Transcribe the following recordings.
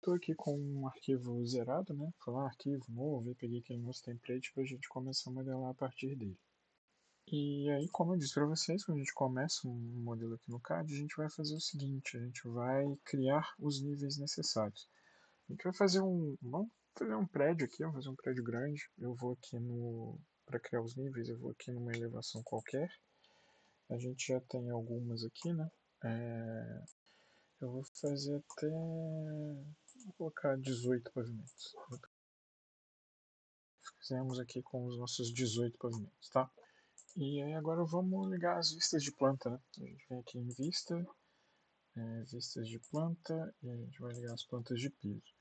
Estou aqui com um arquivo zerado, né? Foi lá, arquivo novo, e peguei aquele nosso template para a gente começar a modelar a partir dele. E aí, como eu disse para vocês, quando a gente começa um modelo aqui no CAD, a gente vai fazer o seguinte, a gente vai criar os níveis necessários. A gente vai fazer vamos fazer um prédio aqui, vamos fazer um prédio grande. Eu vou aqui para criar os níveis, eu vou aqui numa elevação qualquer. A gente já tem algumas aqui, né? Eu vou fazer até, vou colocar 18 pavimentos. Fizemos aqui com os nossos 18 pavimentos, tá? E aí agora vamos ligar as vistas de planta, né? A gente vem aqui em vista, vistas de planta, e a gente vai ligar as plantas de piso.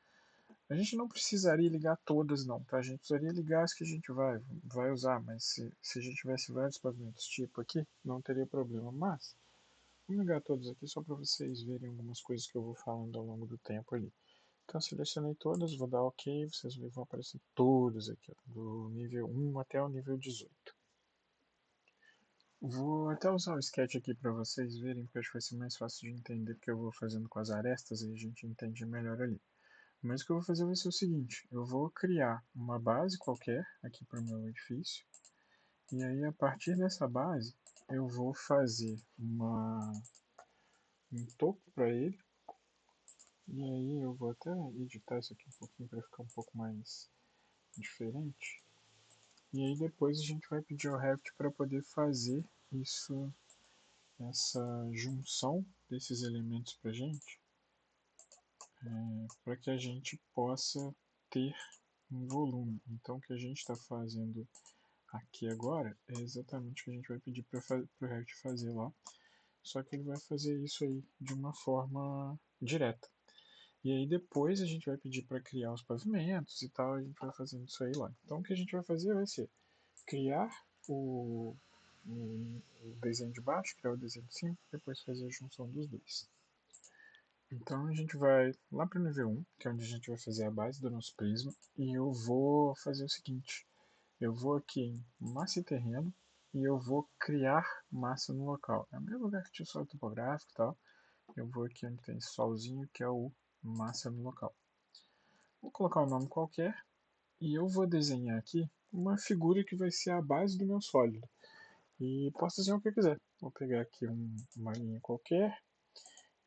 A gente não precisaria ligar todas não, tá? A gente precisaria ligar as que a gente vai usar, mas se a gente tivesse vários pavimentos tipo aqui, não teria problema. Mas, vamos ligar todos aqui só para vocês verem algumas coisas que eu vou falando ao longo do tempo ali. Então, selecionei todas, vou dar OK, vocês vão aparecer todas aqui, ó, do nível 1 até o nível 18. Vou até usar o sketch aqui para vocês verem, porque acho que vai ser mais fácil de entender, porque eu vou fazendo com as arestas e a gente entende melhor ali. Mas o que eu vou fazer vai ser o seguinte, eu vou criar uma base qualquer aqui para o meu edifício, e aí a partir dessa base eu vou fazer um topo para ele, e aí eu vou até editar isso aqui um pouquinho para ficar um pouco mais diferente. E aí depois a gente vai pedir ao Revit para poder fazer isso, essa junção desses elementos para a gente, para que a gente possa ter um volume. Então o que a gente está fazendo aqui agora é exatamente o que a gente vai pedir para o Revit fazer lá, só que ele vai fazer isso aí de uma forma direta. E aí depois a gente vai pedir para criar os pavimentos e tal, a gente vai fazendo isso aí lá. Então o que a gente vai fazer vai ser criar o desenho de baixo, criar o desenho de cima, depois fazer a junção dos dois. Então a gente vai lá para o nível 1, que é onde a gente vai fazer a base do nosso prisma, e eu vou fazer o seguinte, eu vou aqui em massa e terreno, e eu vou criar massa no local. É o mesmo lugar que tinha o solo topográfico e tal, eu vou aqui onde tem esse solzinho, que é o massa no local. Vou colocar um nome qualquer, e eu vou desenhar aqui uma figura que vai ser a base do meu sólido. E posso desenhar o que eu quiser. Vou pegar aqui uma linha qualquer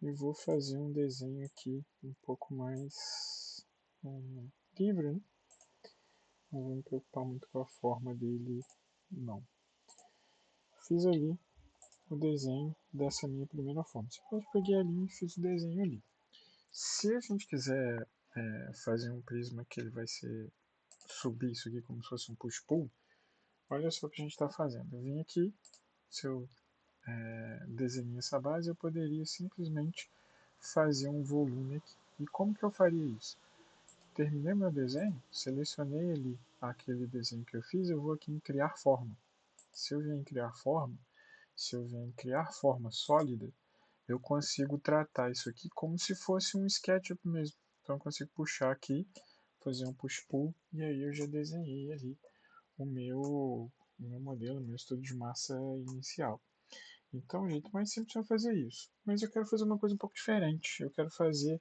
e vou fazer um desenho aqui um pouco mais livre, né? Não vou me preocupar muito com a forma dele, não. Fiz ali o desenho dessa minha primeira forma. Depois peguei a linha e fiz o desenho ali. Se a gente quiser fazer um prisma que ele vai subir isso aqui como se fosse um push-pull, olha só o que a gente está fazendo. Eu vim aqui, se eu desenhei essa base, eu poderia simplesmente fazer um volume aqui. E como que eu faria isso? Terminei meu desenho, selecionei ali aquele desenho que eu fiz, eu vou aqui em criar forma. Se eu vier em criar forma, se eu vier em criar forma sólida, eu consigo tratar isso aqui como se fosse um SketchUp mesmo. Então eu consigo puxar aqui, fazer um push-pull, e aí eu já desenhei ali o meu modelo, o meu estudo de massa inicial. Então, o jeito mais simples é fazer isso. Mas eu quero fazer uma coisa um pouco diferente. Eu quero fazer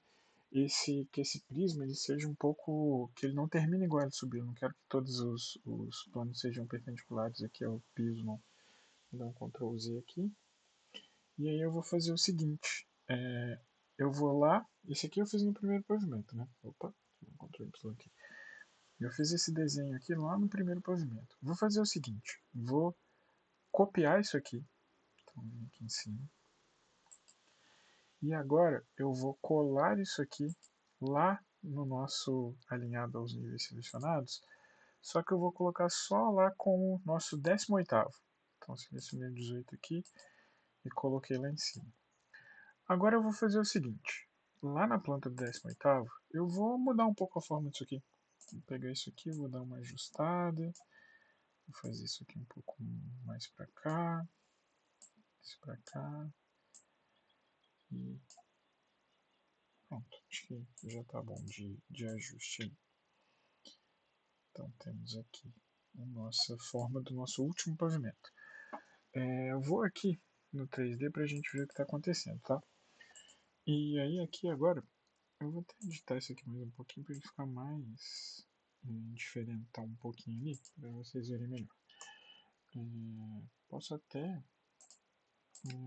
que esse prisma ele seja um pouco. Que ele não termine igual ele subiu. Eu não quero que todos os planos sejam perpendiculares aqui ao piso, não. Vou dar um Ctrl Z aqui. E aí eu vou fazer o seguinte. Eu vou lá. Esse aqui eu fiz no primeiro pavimento, né? Opa, um Ctrl Y aqui. Eu fiz esse desenho aqui lá no primeiro pavimento. Vou fazer o seguinte. Vou copiar isso aqui. Então, vem aqui em cima. E agora eu vou colar isso aqui lá no nosso alinhado aos níveis selecionados, só que eu vou colocar só lá com o nosso 18º. Então selecionei o 18 aqui e coloquei lá em cima. Agora eu vou fazer o seguinte, lá na planta do 18º, eu vou mudar um pouco a forma disso aqui. Vou pegar isso aqui, vou dar uma ajustada, vou fazer isso aqui um pouco mais para cá, isso para cá, e pronto, acho que já está bom de ajuste aí. Então temos aqui a nossa forma do nosso último pavimento. Eu vou aqui no 3D para a gente ver o que está acontecendo, tá? E aí aqui agora Eu vou até editar isso aqui mais um pouquinho para ele ficar mais diferentão um pouquinho ali, para vocês verem melhor. Posso até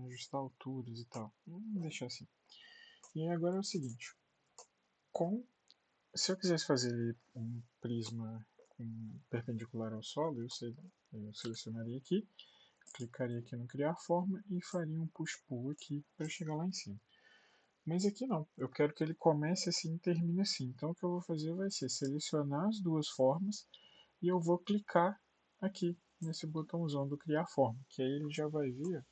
ajustar alturas e tal. Vamos deixar assim. E agora é o seguinte. Se eu quisesse fazer um prisma perpendicular ao solo, eu selecionaria aqui, clicaria aqui no criar forma e faria um push-pull aqui para chegar lá em cima. Mas aqui não, eu quero que ele comece assim e termine assim. Então o que eu vou fazer vai ser selecionar as duas formas e eu vou clicar aqui nesse botãozão do criar forma, que aí ele já vai vir,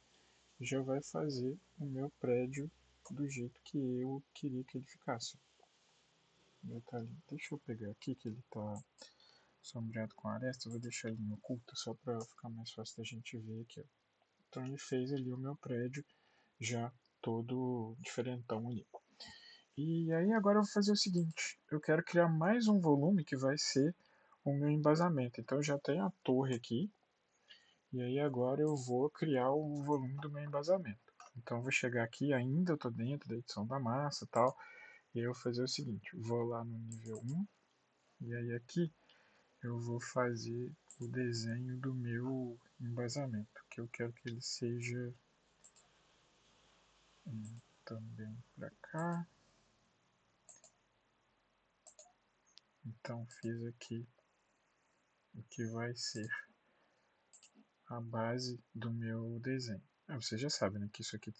já vai fazer o meu prédio do jeito que eu queria que ele ficasse. Deixa eu pegar aqui que ele está sombreado com aresta, eu vou deixar ele em oculta só para ficar mais fácil da gente ver aqui. Ó. Então ele fez ali o meu prédio já todo diferentão ali. E aí agora eu vou fazer o seguinte, eu quero criar mais um volume que vai ser o meu embasamento. Então eu já tenho a torre aqui, e aí agora eu vou criar o volume do meu embasamento. Então eu vou chegar aqui, ainda eu estou dentro da edição da massa e tal, e aí eu vou fazer o seguinte, vou lá no nível 1, e aí aqui eu vou fazer o desenho do meu embasamento, que eu quero que ele seja também para cá. Então fiz aqui o que vai ser a base do meu desenho. Você já sabe, né, que isso aqui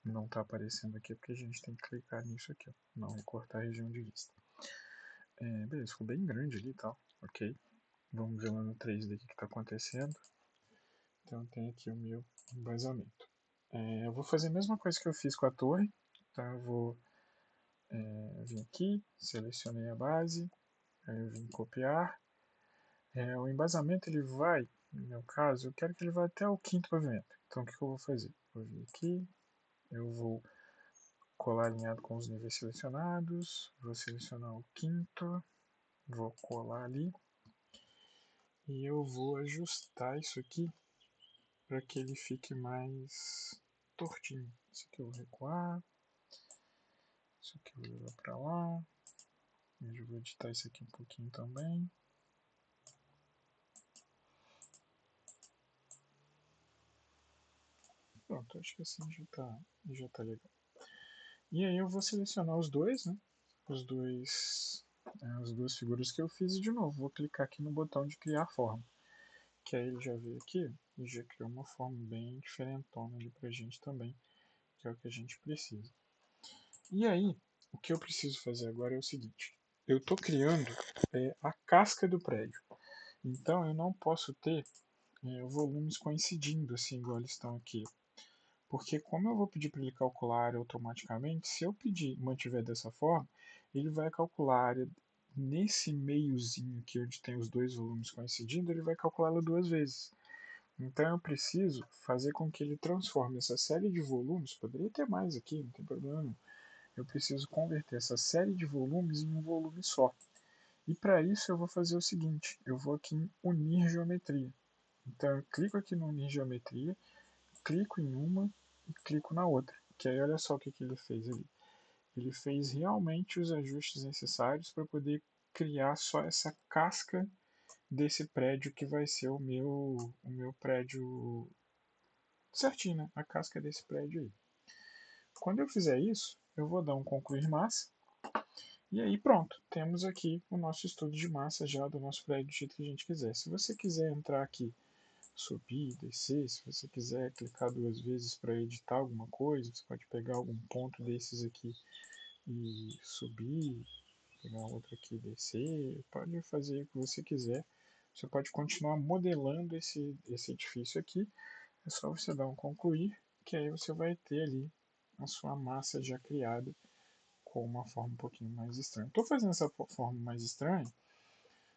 não está aparecendo aqui porque a gente tem que clicar nisso aqui, ó, não recortar a região de vista. Beleza, ficou bem grande ali e tal, ok. Vamos ver lá no 3D o que está acontecendo. Então tem aqui o meu embasamento. Eu vou fazer a mesma coisa que eu fiz com a torre, tá? Eu vou vir aqui, selecionei a base, aí eu vim copiar. O embasamento ele vai, no meu caso, eu quero que ele vá até o quinto pavimento. Então o que eu vou fazer? Vou vir aqui, eu vou colar alinhado com os níveis selecionados, vou selecionar o quinto, vou colar ali e eu vou ajustar isso aqui para que ele fique mais tortinho. Isso aqui eu vou recuar, isso aqui eu vou levar para lá, eu vou editar isso aqui um pouquinho também. Pronto, acho que assim já tá legal. E aí eu vou selecionar os dois, né? As duas figuras que eu fiz e de novo vou clicar aqui no botão de criar forma. Que aí ele já veio aqui e já criou uma forma bem diferentona ali pra gente também, que é o que a gente precisa. E aí, o que eu preciso fazer agora é o seguinte, eu estou criando a casca do prédio, então eu não posso ter volumes coincidindo assim igual eles estão aqui, porque como eu vou pedir para ele calcular a área automaticamente, se eu pedir mantiver dessa forma, ele vai calcular a área nesse meiozinho aqui onde tem os dois volumes coincidindo, ele vai calculá-la duas vezes. Então eu preciso fazer com que ele transforme essa série de volumes, poderia ter mais aqui, não tem problema não. Eu preciso converter essa série de volumes em um volume só. E para isso eu vou fazer o seguinte, eu vou aqui em unir geometria. Então eu clico aqui no unir geometria, clico em uma e clico na outra. Que aí olha só o que ele fez ali. Ele fez realmente os ajustes necessários para poder criar só essa casca desse prédio que vai ser o meu prédio certinho, né? A casca desse prédio aí. Quando eu fizer isso, eu vou dar um concluir massa. E aí pronto, temos aqui o nosso estudo de massa já do nosso prédio do jeito que a gente quiser. Se você quiser entrar aqui, subir, descer, se você quiser clicar duas vezes para editar alguma coisa, você pode pegar algum ponto desses aqui e subir, pegar outro aqui e descer, pode fazer o que você quiser. Você pode continuar modelando esse edifício aqui, é só você dar um concluir, que aí você vai ter ali a sua massa já criada com uma forma um pouquinho mais estranha. Estou fazendo essa forma mais estranha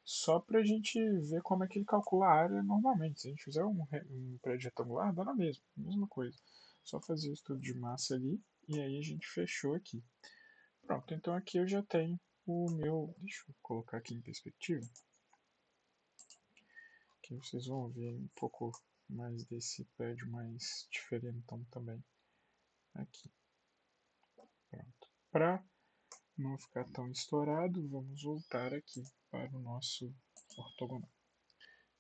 só para a gente ver como é que ele calcula a área normalmente. Se a gente fizer um prédio retangular, dá na mesma coisa. Só fazer o estudo de massa ali e aí a gente fechou aqui. Pronto, então aqui eu já tenho o meu. Deixa eu colocar aqui em perspectiva. Que vocês vão ver um pouco mais desse prédio mais diferentão também. Aqui. Pronto. Para não ficar tão estourado, vamos voltar aqui para o nosso ortogonal.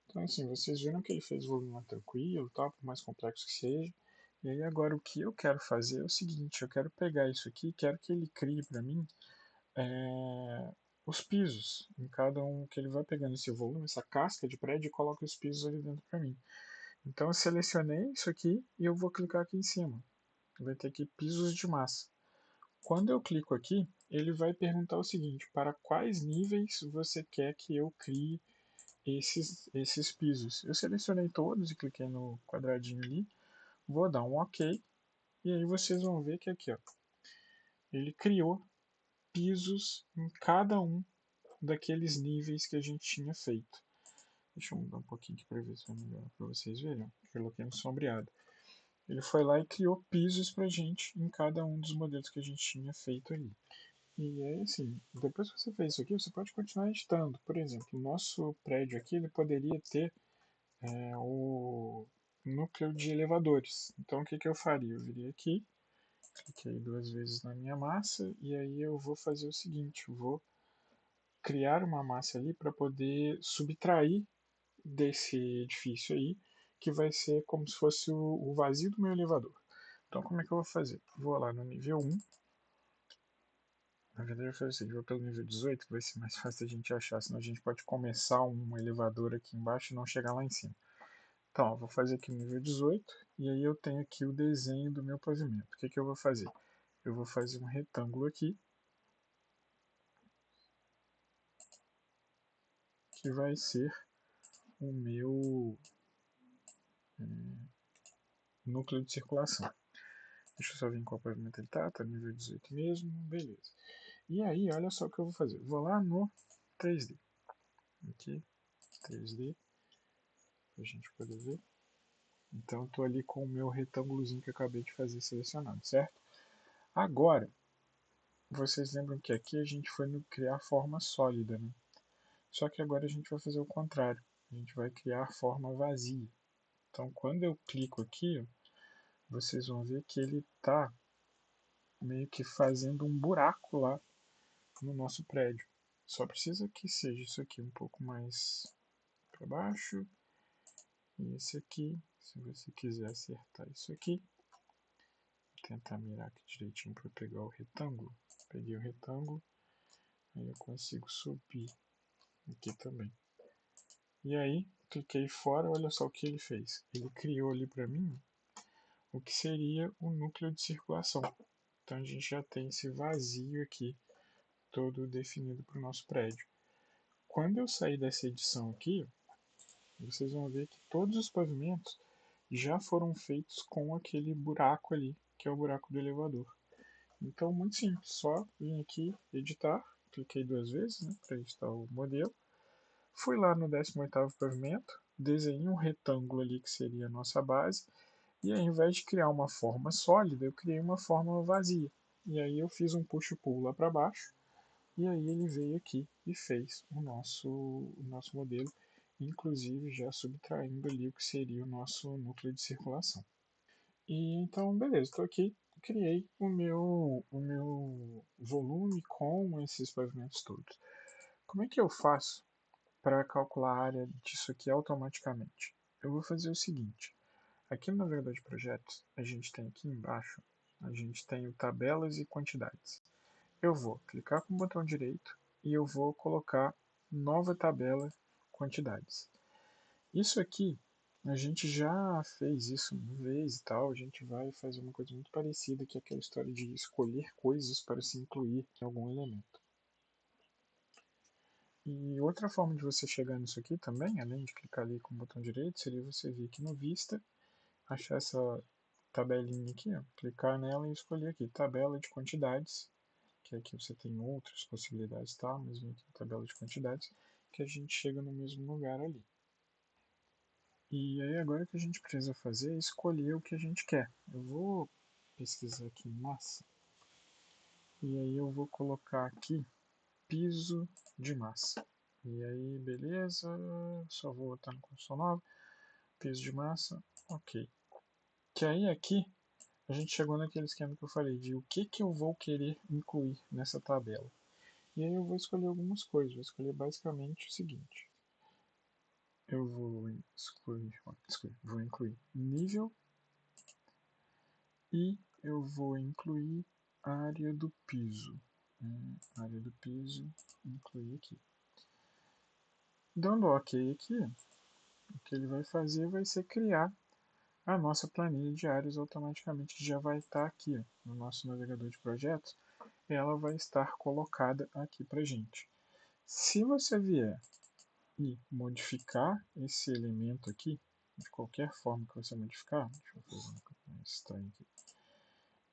Então, assim, vocês viram que ele fez o volume tranquilo, tá? Por mais complexo que seja. E aí, agora, o que eu quero fazer é o seguinte, eu quero pegar isso aqui, quero que ele crie para mim os pisos, em cada um, que ele vai pegando esse volume, essa casca de prédio e coloca os pisos ali dentro para mim. Então, eu selecionei isso aqui e eu vou clicar aqui em cima. Vai ter aqui pisos de massa. Quando eu clico aqui, ele vai perguntar o seguinte, para quais níveis você quer que eu crie esses pisos. Eu selecionei todos e cliquei no quadradinho ali, vou dar um OK, e aí vocês vão ver que aqui, ó, ele criou pisos em cada um daqueles níveis que a gente tinha feito. Deixa eu mudar um pouquinho aqui para ver se vai melhorar para vocês verem. Coloquei no sombreado. Ele foi lá e criou pisos para a gente em cada um dos modelos que a gente tinha feito ali. E aí, assim, depois que você fez isso aqui, você pode continuar editando. Por exemplo, o nosso prédio aqui, ele poderia ter o núcleo de elevadores. Então, o que, que eu faria? Eu viria aqui, cliquei duas vezes na minha massa, e aí eu vou fazer o seguinte, eu vou criar uma massa ali para poder subtrair desse edifício aí, que vai ser como se fosse o vazio do meu elevador. Então, como é que eu vou fazer? Vou lá no nível 1, na verdade eu vou fazer o seguinte, vou pelo nível 18, que vai ser mais fácil a gente achar, senão a gente pode começar um elevador aqui embaixo e não chegar lá em cima. Então, eu vou fazer aqui no nível 18, e aí eu tenho aqui o desenho do meu pavimento. O que, que eu vou fazer? Eu vou fazer um retângulo aqui, que vai ser o meu núcleo de circulação. Deixa eu só ver em qual pavimento ele tá nível 18 mesmo, beleza. E aí, olha só o que eu vou fazer. Vou lá no 3D. Aqui, 3D, pra gente poder ver. Então, estou ali com o meu retângulozinho que eu acabei de fazer selecionado, certo? Agora, vocês lembram que aqui a gente foi no criar forma sólida, né? Só que agora a gente vai fazer o contrário. A gente vai criar forma vazia. Então, quando eu clico aqui, vocês vão ver que ele está meio que fazendo um buraco lá no nosso prédio. Só precisa que seja isso aqui um pouco mais para baixo. E esse aqui, se você quiser acertar isso aqui, vou tentar mirar aqui direitinho para pegar o retângulo. Peguei o retângulo, aí eu consigo subir aqui também. E aí, cliquei fora, olha só o que ele fez. Ele criou ali para mim o que seria o núcleo de circulação. Então a gente já tem esse vazio aqui, todo definido para o nosso prédio. Quando eu sair dessa edição aqui, vocês vão ver que todos os pavimentos já foram feitos com aquele buraco ali, que é o buraco do elevador. Então, muito simples, só vim aqui, editar, cliquei duas vezes, né, para editar o modelo. Fui lá no 18º pavimento, desenhei um retângulo ali que seria a nossa base, e ao invés de criar uma forma sólida, eu criei uma forma vazia. E aí eu fiz um push-pull lá para baixo, e aí ele veio aqui e fez o nosso modelo, inclusive já subtraindo ali o que seria o nosso núcleo de circulação. E então, beleza, estou aqui, criei o meu volume com esses pavimentos todos. Como é que eu faço para calcular a área disso aqui automaticamente? Eu vou fazer o seguinte, aqui no navegador de projetos, a gente tem aqui embaixo, a gente tem o tabelas e quantidades. Eu vou clicar com o botão direito e eu vou colocar nova tabela quantidades. Isso aqui, a gente já fez isso uma vez e tal, a gente vai fazer uma coisa muito parecida, que é aquela história de escolher coisas para se incluir em algum elemento. E outra forma de você chegar nisso aqui também, além de clicar ali com o botão direito, seria você vir aqui no Vista, achar essa tabelinha aqui, ó, clicar nela e escolher aqui, tabela de quantidades, que aqui você tem outras possibilidades, tá? Mas vem aqui a tabela de quantidades, que a gente chega no mesmo lugar ali. E aí agora o que a gente precisa fazer é escolher o que a gente quer. Eu vou pesquisar aqui massa, e aí eu vou colocar aqui piso de massa. E aí, beleza, só vou botar no construção nova, piso de massa, ok. Que aí aqui a gente chegou naquele esquema que eu falei de o que eu vou querer incluir nessa tabela. E aí eu vou escolher algumas coisas, vou escolher basicamente o seguinte. Eu vou incluir nível e eu vou incluir a área do piso. Área do piso, incluir aqui. Dando OK aqui, o que ele vai fazer vai ser criar a nossa planilha de áreas automaticamente, que já vai estar aqui ó, no nosso navegador de projetos. Ela vai estar colocada aqui para gente. Se você vier e modificar esse elemento aqui, de qualquer forma que você modificar, deixa eu fazer uma coisa mais estranha aqui,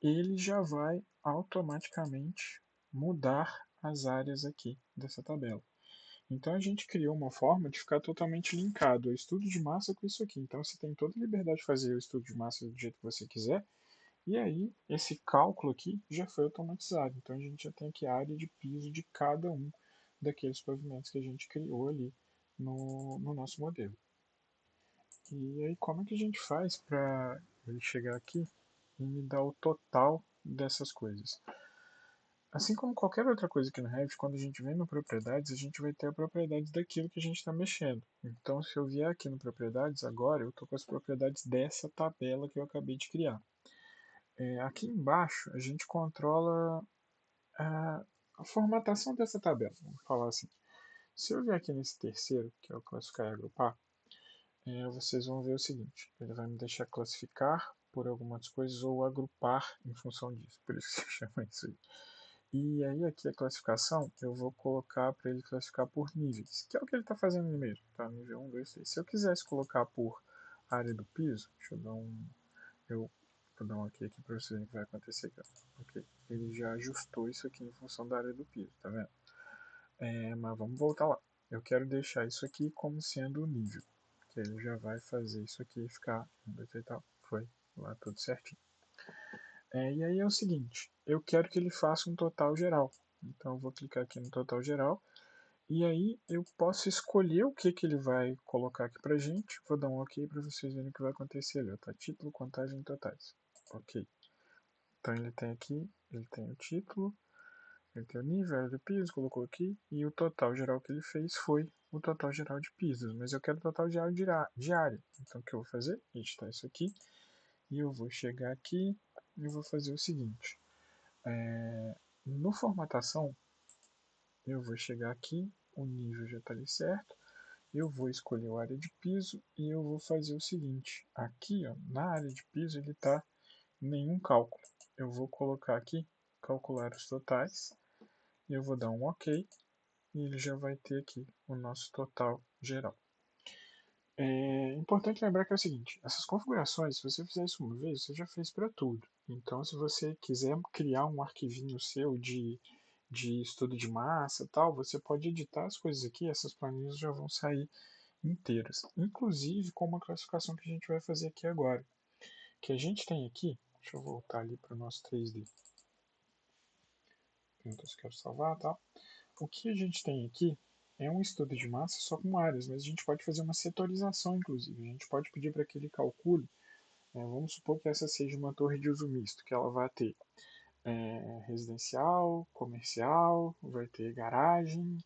ele já vai automaticamente mudar as áreas aqui dessa tabela. Então a gente criou uma forma de ficar totalmente linkado o estudo de massa com isso aqui. Então você tem toda a liberdade de fazer o estudo de massa do jeito que você quiser. E aí esse cálculo aqui já foi automatizado. Então a gente já tem aqui a área de piso de cada um daqueles pavimentos que a gente criou ali no nosso modelo. E aí como é que a gente faz para ele chegar aqui e me dar o total dessas coisas? Assim como qualquer outra coisa aqui no Revit, quando a gente vem no propriedades, a gente vai ter a propriedade daquilo que a gente está mexendo. Então, se eu vier aqui no propriedades agora, eu estou com as propriedades dessa tabela que eu acabei de criar. Aqui embaixo, a gente controla a formatação dessa tabela. Vamos falar assim. Se eu vier aqui nesse terceiro, que é o classificar e agrupar, vocês vão ver o seguinte. Ele vai me deixar classificar por algumas coisas ou agrupar em função disso. Por isso que se chama isso aí. E aí aqui a classificação, eu vou colocar para ele classificar por níveis, que é o que ele está fazendo ali mesmo, tá? Nível 1, 2, 3. Se eu quisesse colocar por área do piso, deixa eu dar vou dar um OK aqui para vocês verem o que vai acontecer aqui. Ok, ele já ajustou isso aqui em função da área do piso, tá vendo? Mas vamos voltar lá. Eu quero deixar isso aqui como sendo o nível, que ele já vai fazer isso aqui ficar, e tal, foi lá tudo certinho. E aí é o seguinte, eu quero que ele faça um total geral. Então eu vou clicar aqui no total geral. E aí eu posso escolher o que ele vai colocar aqui pra gente. Vou dar um OK para vocês verem o que vai acontecer ali. Tá? Título, contagem totais. OK. Então ele tem aqui, ele tem o título, ele tem o nível, área de piso, colocou aqui. E o total geral que ele fez foi o total geral de pisos. Mas eu quero o total geral de área. Então o que eu vou fazer? Editar isso aqui. E eu vou chegar aqui e vou fazer o seguinte. No formatação, eu vou chegar aqui, o nível já está ali certo, eu vou escolher a área de piso e eu vou fazer o seguinte, aqui ó, na área de piso ele está nenhum cálculo, eu vou colocar aqui, calcular os totais, e eu vou dar um OK, e ele já vai ter aqui o nosso total geral. É importante lembrar que é o seguinte, essas configurações, se você fizer isso uma vez, você já fez para tudo. Então, se você quiser criar um arquivinho seu de estudo de massa e tal, você pode editar as coisas aqui, essas planilhas já vão sair inteiras. Inclusive com uma classificação que a gente vai fazer aqui agora. Que a gente tem aqui, deixa eu voltar ali para o nosso 3D. Então, eu quero salvar, tá? O que a gente tem aqui é um estudo de massa só com áreas, mas a gente pode fazer uma setorização, inclusive. A gente pode pedir para que ele calcule, vamos supor que essa seja uma torre de uso misto, que ela vai ter residencial, comercial, vai ter garagem,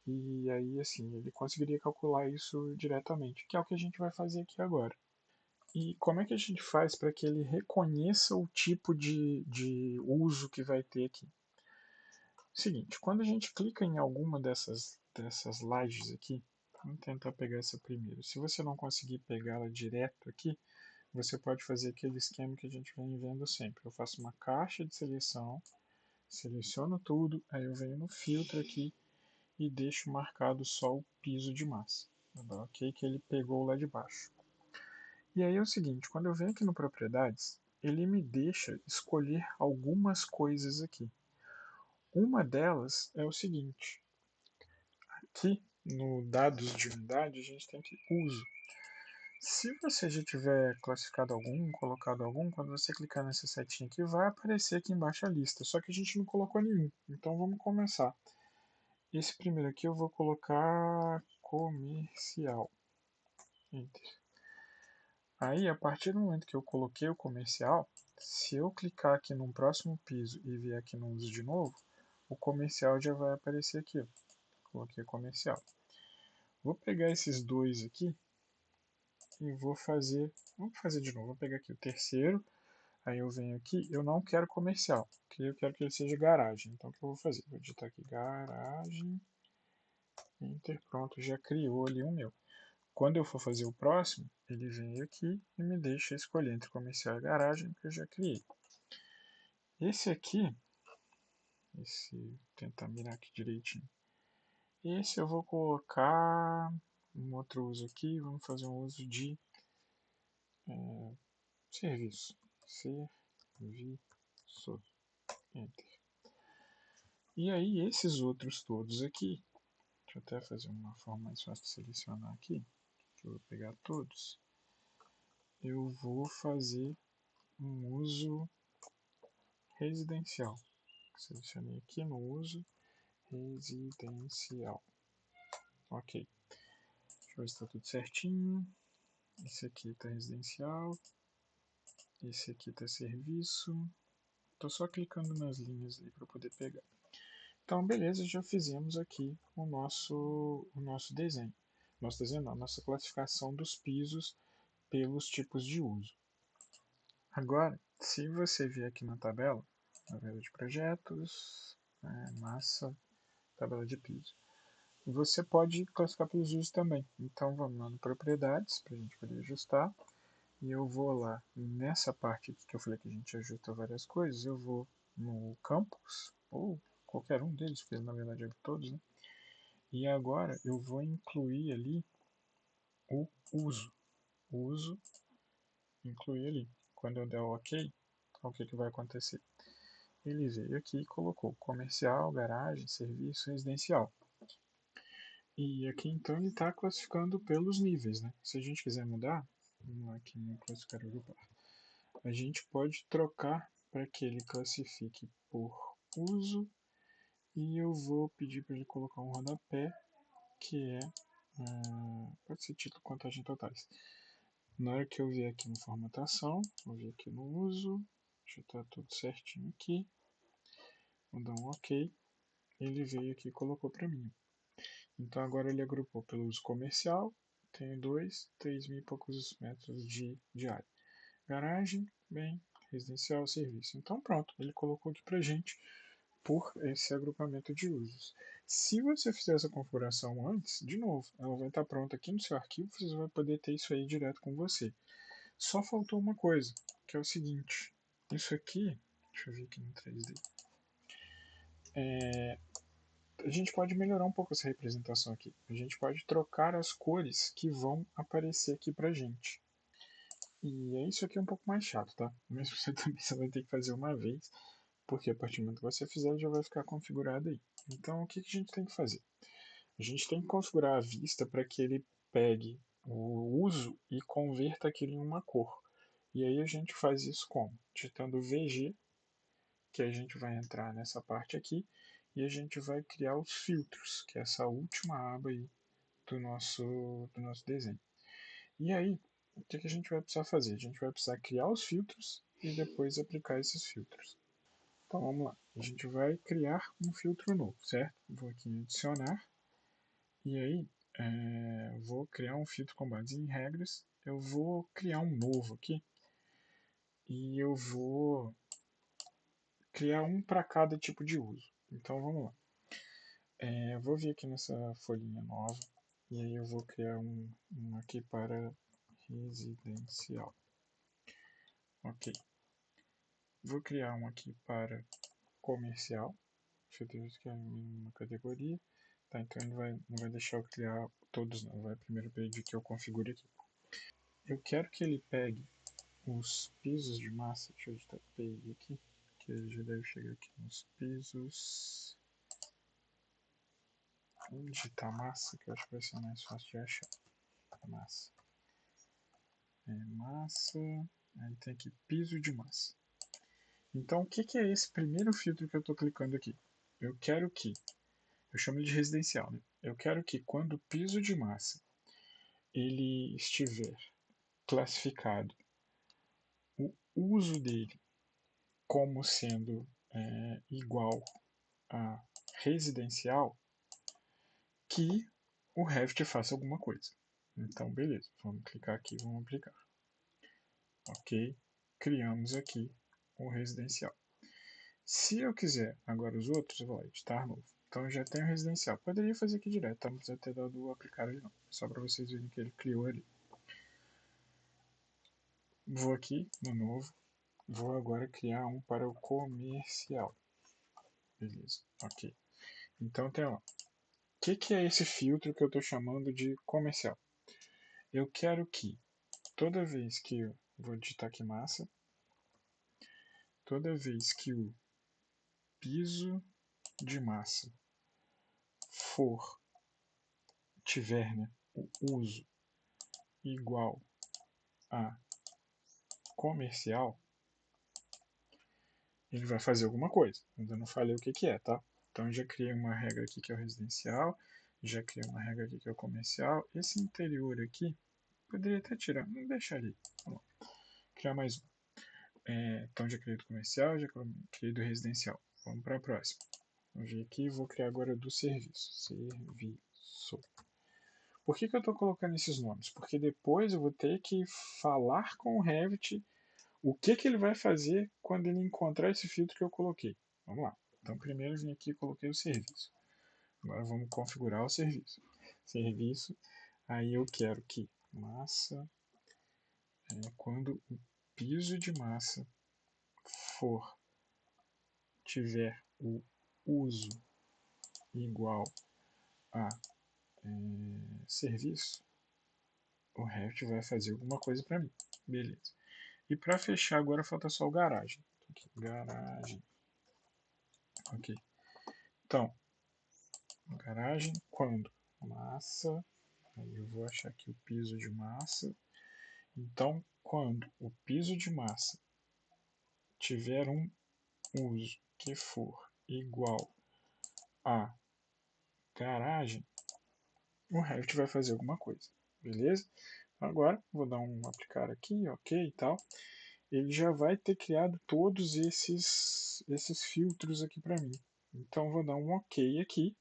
e aí assim, ele conseguiria calcular isso diretamente, que é o que a gente vai fazer aqui agora. E como é que a gente faz para que ele reconheça o tipo de uso que vai ter aqui? Seguinte, quando a gente clica em alguma dessas lajes aqui, vamos tentar pegar essa primeira. Se você não conseguir pegá-la direto aqui, você pode fazer aquele esquema que a gente vem vendo sempre. Eu faço uma caixa de seleção, seleciono tudo, aí eu venho no filtro aqui e deixo marcado só o piso de massa. Ok, que ele pegou lá de baixo. E aí é o seguinte, quando eu venho aqui no propriedades, ele me deixa escolher algumas coisas aqui. Uma delas é o seguinte, aqui no dados de unidade a gente tem aqui uso. Se você já tiver classificado algum, colocado algum, quando você clicar nessa setinha aqui, vai aparecer aqui embaixo a lista. Só que a gente não colocou nenhum. Então vamos começar. Esse primeiro aqui eu vou colocar comercial. Enter. Aí, a partir do momento que eu coloquei o comercial, Se eu clicar aqui no próximo piso e vier aqui no uso de novo, o comercial já vai aparecer aqui. Ó. Coloquei comercial. Vou pegar esses dois aqui e vou fazer. Vamos fazer de novo. Vou pegar aqui o terceiro. Aí eu venho aqui. Eu não quero comercial. Eu quero que ele seja garagem. Então o que eu vou fazer? Vou digitar aqui garagem. Enter. Pronto. Já criou ali o meu. Quando eu for fazer o próximo, ele vem aqui e me deixa escolher entre comercial e garagem que eu já criei. Esse aqui, tentar mirar aqui direitinho. Esse eu vou colocar um outro uso aqui, vamos fazer um uso de serviço. Serviço. Enter. E aí esses outros todos aqui, deixa eu até fazer uma forma mais fácil de selecionar aqui, que eu vou pegar todos. Eu vou fazer um uso residencial. Selecionei aqui no uso residencial. Ok. Deixa eu ver se está tudo certinho. Esse aqui está residencial. Esse aqui está serviço. Estou só clicando nas linhas ali para poder pegar. Então, beleza, já fizemos aqui o nosso desenho. Nosso desenho não, nossa classificação dos pisos pelos tipos de uso. Agora, se você vier aqui na tabela de projetos, massa, tabela de piso, você pode classificar pelos usos também. Então, vamos lá no propriedades, para a gente poder ajustar. E eu vou lá nessa parte aqui que eu falei que a gente ajusta várias coisas, eu vou no campus, ou qualquer um deles, porque na verdade é todos, né? E agora eu vou incluir ali o uso. O uso, incluir ali. Quando eu der o OK, o que vai acontecer? Ele veio aqui e colocou comercial, garagem, serviço, residencial. E aqui então ele está classificando pelos níveis, né? Se a gente quiser mudar, vamos lá aqui no classificar agrupar. A gente pode trocar para que ele classifique por uso e eu vou pedir para ele colocar um rodapé que é, pode ser título contagem totais. Na hora que eu vier aqui no formatação, vou vir aqui no uso, deixa eu estar tudo certinho aqui, vou dar um OK, ele veio aqui e colocou para mim. Então agora ele agrupou pelo uso comercial, tenho 3 mil e poucos metros de área. Garagem, bem, residencial, serviço. Então pronto, ele colocou aqui para gente por esse agrupamento de usos. Se você fizer essa configuração antes, de novo, ela vai estar pronta aqui no seu arquivo, você vai poder ter isso aí direto com você. Só faltou uma coisa, que é o seguinte, isso aqui, deixa eu ver aqui no 3D, a gente pode melhorar um pouco essa representação aqui. A gente pode trocar as cores que vão aparecer aqui pra gente. E é isso aqui é um pouco mais chato, tá? Mas você também só vai ter que fazer uma vez, porque a partir do momento que você fizer, já vai ficar configurado aí. Então, o que a gente tem que fazer? A gente tem que configurar a vista para que ele pegue o uso e converta aquilo em uma cor. E aí a gente faz isso como? Digitando VG, que a gente vai entrar nessa parte aqui, e a gente vai criar os filtros, que é essa última aba aí do nosso desenho. E aí, o que a gente vai precisar fazer? A gente vai precisar criar os filtros e depois aplicar esses filtros. Então vamos lá, a gente vai criar um filtro novo, certo? Vou aqui em adicionar, e aí vou criar um filtro com base em regras, eu vou criar um novo aqui, e eu vou criar um para cada tipo de uso. Então vamos lá. Eu vou vir aqui nessa folhinha nova, e aí eu vou criar um aqui para residencial. Ok. Vou criar um aqui para comercial. Deixa eu ter que é uma categoria. Tá, então ele não vai deixar eu criar todos não. Vai primeiro pedir que eu configure aqui. Eu quero que ele pegue os pisos de massa. Deixa eu digitar PI aqui. Que ele já deve chegar aqui nos pisos. Vou digitar massa, que eu acho que vai ser mais fácil de achar. Massa. Massa. Aí tem aqui piso de massa. Então, o que é esse primeiro filtro que eu estou clicando aqui? Eu quero que, eu chamo de residencial, né? Eu quero que quando o piso de massa ele estiver classificado, o uso dele como sendo igual a residencial, que o Revit faça alguma coisa. Então, beleza, vamos clicar aqui, vamos aplicar. Ok, criamos aqui o residencial. Se eu quiser agora os outros, eu vou lá, editar novo. Então eu já tenho o residencial. Poderia fazer aqui direto, tá? Não precisa ter dado o aplicar ali não. Só para vocês verem que ele criou ali. Vou aqui no novo. Vou agora criar um para o comercial. Beleza, ok. Então tem lá. O que é esse filtro que eu estou chamando de comercial? Eu quero que toda vez que eu vou digitar aqui massa, toda vez que o piso de massa tiver, né, o uso igual a comercial, ele vai fazer alguma coisa. Ainda não falei o que é, tá? Então já criei uma regra aqui que é o residencial, já criei uma regra aqui que é o comercial. Esse interior aqui, poderia até tirar, não deixa ali. Vamos lá. Criar mais um. Então já criei do comercial, já criei do residencial. Vamos para a próxima. Vamos vir aqui e vou criar agora do serviço. Serviço. Por que eu estou colocando esses nomes? Porque depois eu vou ter que falar com o Revit o que ele vai fazer quando ele encontrar esse filtro que eu coloquei. Vamos lá. Então primeiro eu vim aqui e coloquei o serviço. Agora vamos configurar o serviço. Serviço, aí eu quero que massa, quando o piso de massa tiver o uso igual a serviço, o Revit vai fazer alguma coisa para mim. Beleza. E para fechar agora falta só o garagem. Aqui, garagem. Ok. Então, garagem quando massa, aí eu vou achar aqui o piso de massa. Então, quando o piso de massa tiver um uso que for igual a garagem, o Revit vai fazer alguma coisa, beleza? Agora, vou dar um aplicar aqui, ok e tal. Ele já vai ter criado todos esses filtros aqui para mim. Então, vou dar um ok aqui,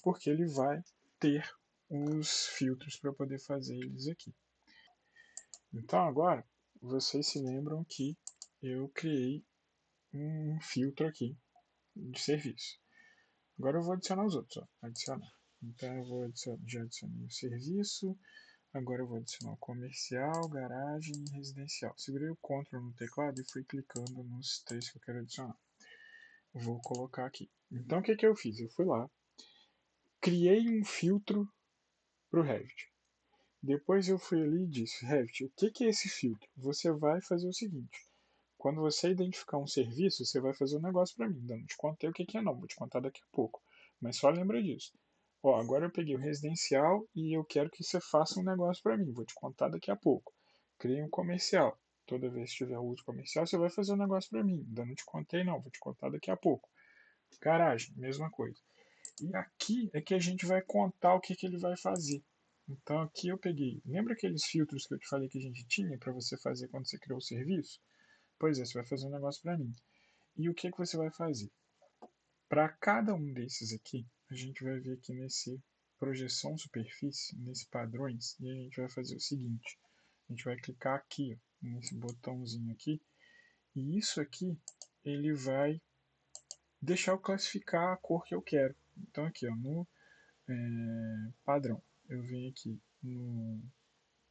porque ele vai ter os filtros para poder fazer eles aqui. Então, agora, vocês se lembram que eu criei um filtro aqui de serviço. Agora eu vou adicionar os outros. Ó. Adicionar. Então eu vou adicionar, já adicionei o serviço. Agora eu vou adicionar o comercial, garagem e residencial. Segurei o Ctrl no teclado e fui clicando nos três que eu quero adicionar. Vou colocar aqui. Então o que eu fiz? Eu fui lá, criei um filtro para o Revit. Depois eu fui ali e disse, Revit, o que é esse filtro? Você vai fazer o seguinte. Quando você identificar um serviço, você vai fazer um negócio para mim. Não te contei o que é não, vou te contar daqui a pouco. Mas só lembra disso. Ó, agora eu peguei o residencial e eu quero que você faça um negócio para mim. Vou te contar daqui a pouco. Criei um comercial. Toda vez que tiver uso comercial, você vai fazer um negócio para mim. Ainda não te contei não, vou te contar daqui a pouco. Garagem, mesma coisa. E aqui é que a gente vai contar o que ele vai fazer. Então aqui eu peguei. Lembra aqueles filtros que eu te falei que a gente tinha para você fazer quando você criou o serviço? Pois é, você vai fazer um negócio para mim. E o que você vai fazer? Para cada um desses aqui, a gente vai vir aqui nesse projeção superfície, nesse padrões, e a gente vai fazer o seguinte. A gente vai clicar aqui, ó, nesse botãozinho aqui, e isso aqui, ele vai deixar eu classificar a cor que eu quero. Então aqui, ó, no padrão, eu venho aqui no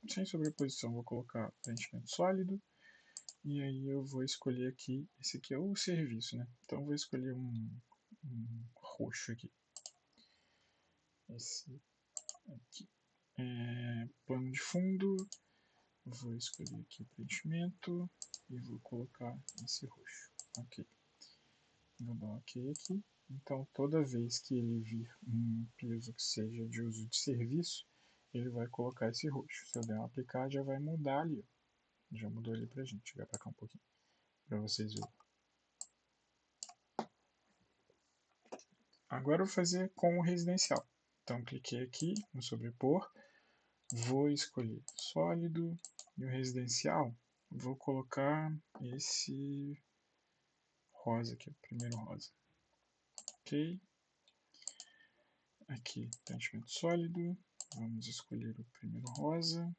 sem sobreposição, vou colocar preenchimento sólido, e aí eu vou escolher aqui, esse aqui é o serviço, né? Então eu vou escolher um roxo aqui. Esse aqui. Plano de fundo, vou escolher aqui o preenchimento e vou colocar esse roxo. Ok. Vou dar um ok aqui. Então toda vez que ele vir um piso que seja de uso de serviço, ele vai colocar esse roxo. Se eu der um aplicar, já vai mudar ali. Ó. Já mudou ali pra gente. Chegar pra cá um pouquinho. Pra vocês verem. Agora eu vou fazer com o residencial. Então cliquei aqui no sobrepor, vou escolher sólido e o residencial vou colocar esse rosa aqui, o primeiro rosa. Ok. Aqui, preenchimento sólido. Vamos escolher o primeiro rosa.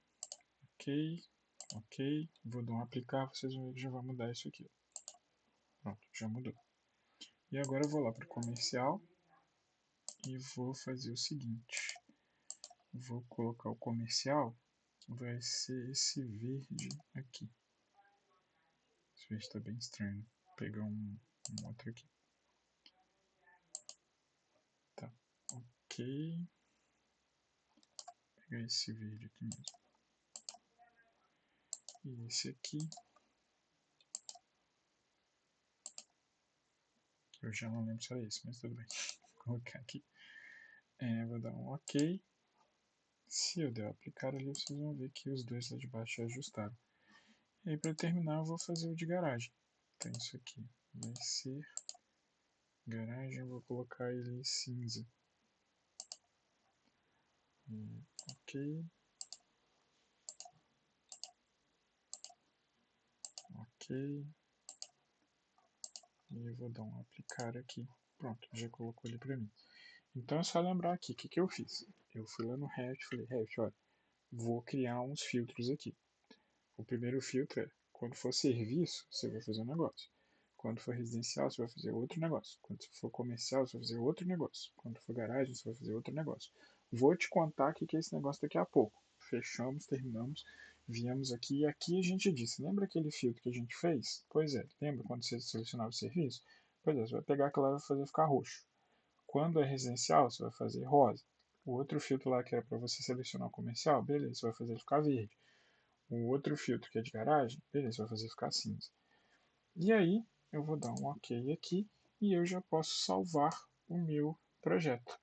Ok. Ok. Vou dar um aplicar, vocês vão ver que já vai mudar isso aqui. Pronto, já mudou. E agora eu vou lá para o comercial e vou fazer o seguinte. Vou colocar o comercial, vai ser esse verde aqui. Esse verde está bem estranho. Vou pegar um outro aqui. Tá, ok. Vou pegar esse verde aqui mesmo. E esse aqui. Eu já não lembro se era esse, mas tudo bem. Vou colocar aqui. Vou dar um ok. Se eu der aplicar ali, vocês vão ver que os dois lá de baixo já ajustaram. E aí, para terminar, eu vou fazer o de garagem. Então, isso aqui vai ser garagem. Eu vou colocar ele em cinza. Ok. Ok. E eu vou dar um aplicar aqui. Pronto, já colocou ele para mim. Então é só lembrar aqui, o que eu fiz? Eu fui lá no Revit e falei, Revit, olha, vou criar uns filtros aqui. O primeiro filtro é, quando for serviço, você vai fazer um negócio. Quando for residencial, você vai fazer outro negócio. Quando for comercial, você vai fazer outro negócio. Quando for garagem, você vai fazer outro negócio. Vou te contar o que é esse negócio daqui a pouco. Fechamos, terminamos, viemos aqui e aqui a gente disse, lembra aquele filtro que a gente fez? Pois é, lembra quando você selecionava o serviço? Pois é, você vai pegar aquela e vai fazer ficar roxo. Quando é residencial, você vai fazer rosa. O outro filtro lá que era para você selecionar o comercial, beleza, você vai fazer ele ficar verde. O outro filtro que é de garagem, beleza, você vai fazer ficar cinza. E aí, eu vou dar um ok aqui e eu já posso salvar o meu projeto.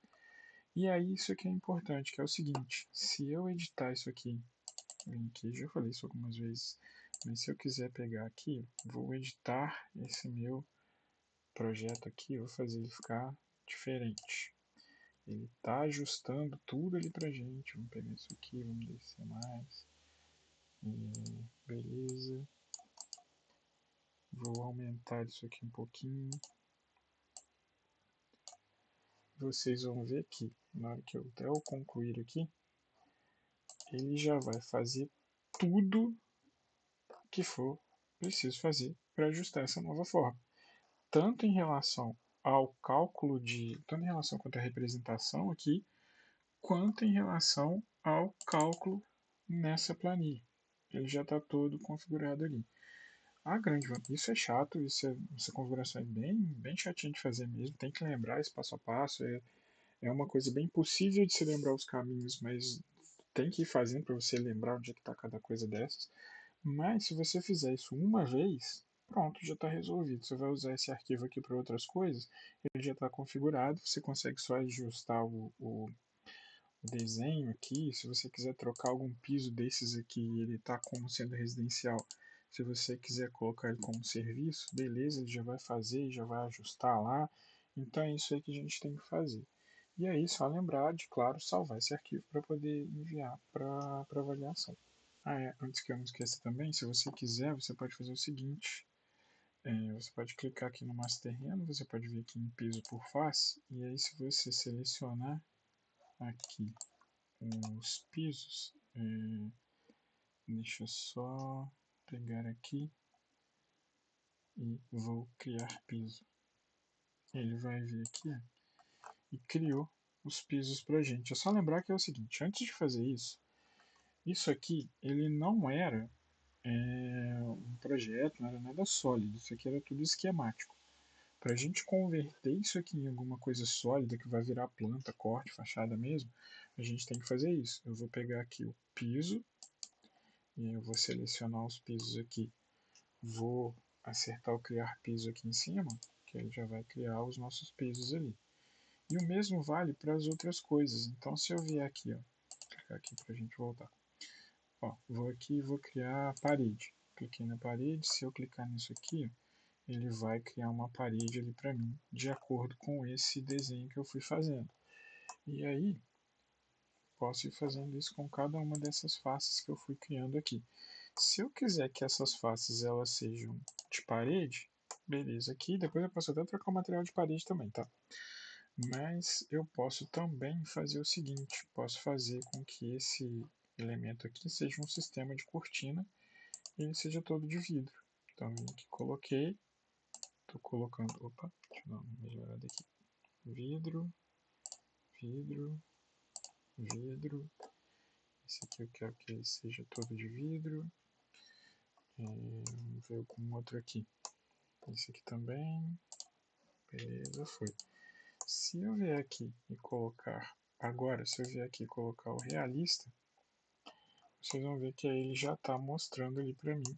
E aí, isso aqui é importante, que é o seguinte, se eu editar isso aqui, já falei isso algumas vezes, mas se eu quiser pegar aqui, vou editar esse meu projeto aqui, vou fazer ele ficar diferente. Ele está ajustando tudo ali pra gente. Vamos pegar isso aqui, vamos descer mais. Beleza. Vou aumentar isso aqui um pouquinho. Vocês vão ver que na hora que eu até eu concluir aqui, ele já vai fazer tudo que for preciso fazer para ajustar essa nova forma. Tanto em relação ao cálculo tanto em relação quanto à representação aqui, quanto em relação ao cálculo nessa planilha. Ele já está todo configurado ali. Isso é chato, essa configuração é bem chatinha de fazer mesmo, tem que lembrar esse passo a passo, é uma coisa bem impossível de se lembrar os caminhos, mas tem que ir fazendo para você lembrar onde é que está cada coisa dessas. Mas se você fizer isso uma vez, pronto, já está resolvido. Você vai usar esse arquivo aqui para outras coisas, ele já está configurado, você consegue só ajustar o desenho aqui. Se você quiser trocar algum piso desses aqui, ele está como sendo residencial. Se você quiser colocar ele como serviço, beleza, ele já vai fazer, já vai ajustar lá. Então é isso aí que a gente tem que fazer. E aí, só lembrar de, claro, salvar esse arquivo para poder enviar para avaliação. Antes que eu me esqueça também, se você quiser, você pode fazer o seguinte. Você pode clicar aqui no Master Reno, você pode vir aqui em piso por face, e aí se você selecionar aqui os pisos, deixa eu só pegar aqui e vou criar piso. Ele vai vir aqui e criou os pisos pra gente. É só lembrar que é o seguinte, antes de fazer isso aqui ele não era um projeto, não era nada sólido, isso aqui era tudo esquemático. Para a gente converter isso aqui em alguma coisa sólida que vai virar planta, corte, fachada mesmo, a gente tem que fazer isso. Eu vou pegar aqui o piso e eu vou selecionar os pisos aqui. Vou acertar o criar piso aqui em cima, que ele já vai criar os nossos pisos ali. E o mesmo vale para as outras coisas. Então se eu vier aqui, ó, clicar aqui para a gente voltar. Ó, vou aqui e vou criar a parede. Cliquei na parede, se eu clicar nisso aqui, ele vai criar uma parede ali para mim, de acordo com esse desenho que eu fui fazendo. E aí, posso ir fazendo isso com cada uma dessas faces que eu fui criando aqui. Se eu quiser que essas faces elas sejam de parede, Beleza, aqui depois eu posso até trocar o material de parede também, tá? Mas eu posso também fazer o seguinte, posso fazer com que esse elemento aqui seja um sistema de cortina e ele seja todo de vidro. Então, eu aqui coloquei, estou colocando, opa, deixa eu dar uma melhorada aqui, vidro, vidro, vidro, esse aqui eu quero que ele seja todo de vidro, vamos ver com outro aqui, esse aqui também, beleza, foi. Se eu vier aqui e colocar, agora, se eu vier aqui e colocar o realista, vocês vão ver que aí ele já está mostrando ali para mim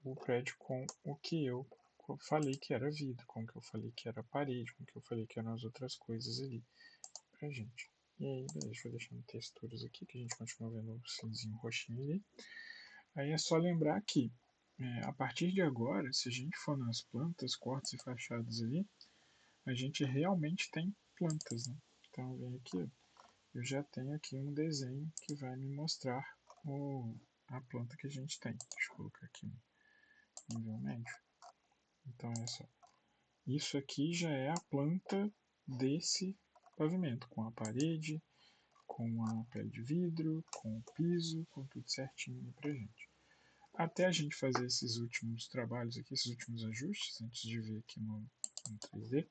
o prédio com o que eu falei que era vidro, com o que eu falei que era parede, com o que eu falei que eram as outras coisas ali pra gente. E aí, beleza, deixa eu deixar texturas aqui, que a gente continua vendo o cinzinho roxinho ali. Aí é só lembrar que, a partir de agora, se a gente for nas plantas, cortes e fachadas ali, a gente realmente tem plantas, né? Então, vem aqui, eu já tenho aqui um desenho que vai me mostrar a planta que a gente tem. Deixa eu colocar aqui um nível médio. Então, olha só. Isso aqui já é a planta desse pavimento, com a parede, com a pele de vidro, com o piso, com tudo certinho pra gente. Até a gente fazer esses últimos trabalhos aqui, esses últimos ajustes, antes de ver aqui no 3D,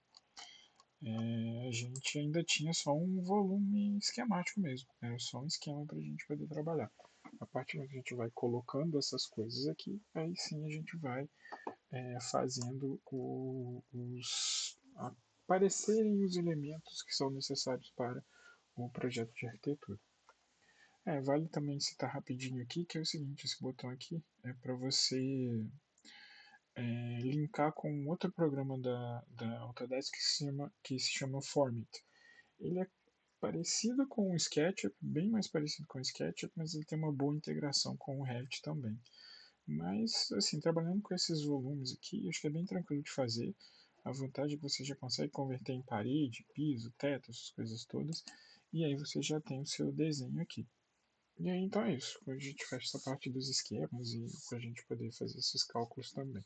a gente ainda tinha só um volume esquemático mesmo. Era só um esquema para a gente poder trabalhar. A partir do que a gente vai colocando essas coisas aqui, aí sim a gente vai fazendo aparecerem os elementos que são necessários para o projeto de arquitetura. Vale também citar rapidinho aqui que é o seguinte, esse botão aqui é para você linkar com outro programa da Autodesk que se chama Formit. Ele é parecido com o SketchUp, bem mais parecido com o SketchUp, mas ele tem uma boa integração com o Revit também. Mas, assim, trabalhando com esses volumes aqui, acho que é bem tranquilo de fazer. A vantagem é que você já consegue converter em parede, piso, teto, essas coisas todas. E aí você já tem o seu desenho aqui. E aí, então é isso. Hoje a gente fecha essa parte dos esquemas e para a gente poder fazer esses cálculos também.